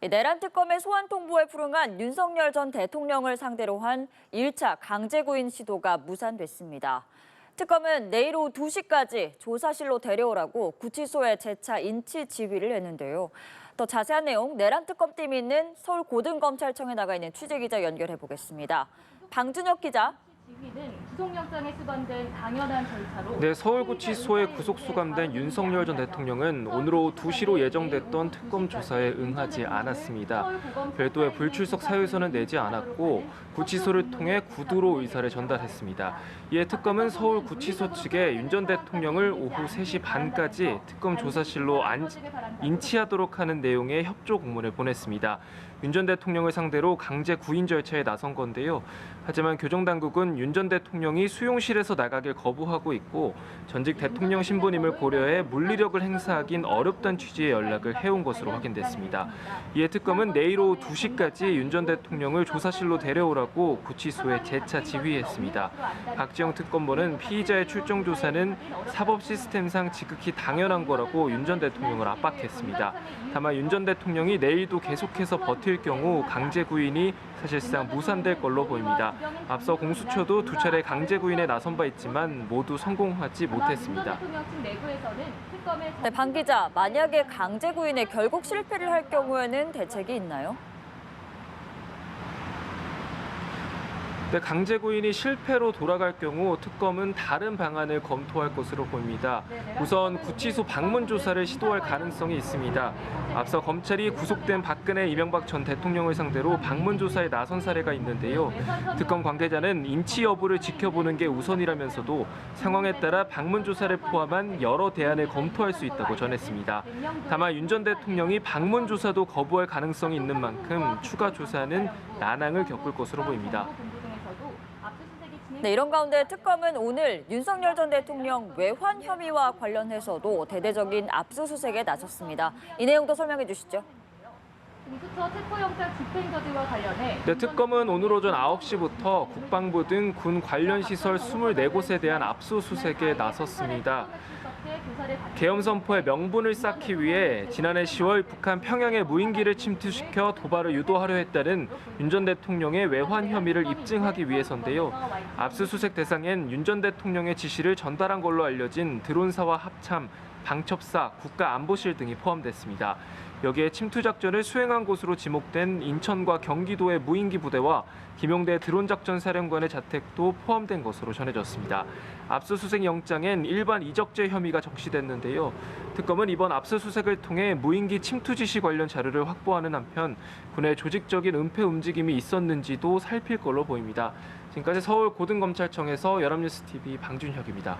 내란 특검의 소환 통보에 불응한 윤석열 전 대통령을 상대로 한 1차 강제 구인 시도가 무산됐습니다. 특검은 내일 오후 2시까지 조사실로 데려오라고 구치소에 재차 인치 지휘를 했는데요. 더 자세한 내용 내란 특검팀이 있는 서울고등검찰청에 나가 있는 취재기자 연결해 보겠습니다. 방준혁 기자. 지휘는 구속영장에 수반된 당연한 절차로 네, 서울구치소에 구속 수감된 윤석열 전 대통령은 오늘 오후 2시로 예정됐던 특검 조사에 응하지 않았습니다. 별도의 불출석 사유서는 내지 않았고 구치소를 통해 구두로 의사를 전달했습니다. 이에 특검은 서울구치소 측에 윤 전 대통령을 오후 3시 반까지 특검 조사실로 인치하도록 하는 내용의 협조 공문을 보냈습니다. 윤 전 대통령을 상대로 강제 구인 절차에 나선 건데요. 하지만 교정당국은 윤 전 대통령이 수용실에서 나가길 거부하고 있고 전직 대통령 신분임을 고려해 물리력을 행사하긴 어렵다는 취지의 연락을 해온 것으로 확인됐습니다. 이에 특검은 내일 오후 2시까지 윤 전 대통령을 조사실로 데려오라고 구치소에 재차 지휘했습니다. 박지영 특검보는 피의자의 출정 조사는 사법 시스템상 지극히 당연한 거라고 윤 전 대통령을 압박했습니다. 다만 윤 전 대통령이 내일도 계속해서 버틸 경우 강제 구인이 사실상 무산될 걸로 보입니다. 앞서 공수처도 2차례 강제 구인에 나선 바 있지만 모두 성공하지 못했습니다. 네, 방 기자, 만약에 강제 구인에 결국 실패를 할 경우에는 대책이 있나요? 네, 강제 구인이 실패로 돌아갈 경우 특검은 다른 방안을 검토할 것으로 보입니다. 우선 구치소 방문 조사를 시도할 가능성이 있습니다. 앞서 검찰이 구속된 박근혜, 이명박 전 대통령을 상대로 방문 조사에 나선 사례가 있는데요. 특검 관계자는 인치 여부를 지켜보는 게 우선이라면서도 상황에 따라 방문 조사를 포함한 여러 대안을 검토할 수 있다고 전했습니다. 다만 윤 전 대통령이 방문 조사도 거부할 가능성이 있는 만큼 추가 조사는 난항을 겪을 것으로 보입니다. 네, 이런 가운데 특검은 오늘 윤석열 전 대통령 외환 혐의와 관련해서도 대대적인 압수수색에 나섰습니다. 이 내용도 설명해 주시죠. 공수처 체포영장 집행저지와 관련해 네, 특검은 오늘 오전 9시부터 국방부 등 군 관련 시설 24곳에 대한 압수수색에 나섰습니다. 계엄 선포의 명분을 쌓기 위해 지난해 10월 북한 평양의 무인기를 침투시켜 도발을 유도하려 했다는 윤 전 대통령의 외환 혐의를 입증하기 위해서인데요. 압수수색 대상엔 윤 전 대통령의 지시를 전달한 걸로 알려진 드론사와 합참, 방첩사, 국가안보실 등이 포함됐습니다. 여기에 침투 작전을 수행한 곳으로 지목된 인천과 경기도의 무인기 부대와 김용대 드론작전 사령관의 자택도 포함된 것으로 전해졌습니다. 압수수색 영장엔 일반 이적죄 혐의가 적시됐는데요. 특검은 이번 압수수색을 통해 무인기 침투 지시 관련 자료를 확보하는 한편 군의 조직적인 은폐 움직임이 있었는지도 살필 걸로 보입니다. 지금까지 서울고등검찰청에서 연합뉴스TV 방준혁입니다.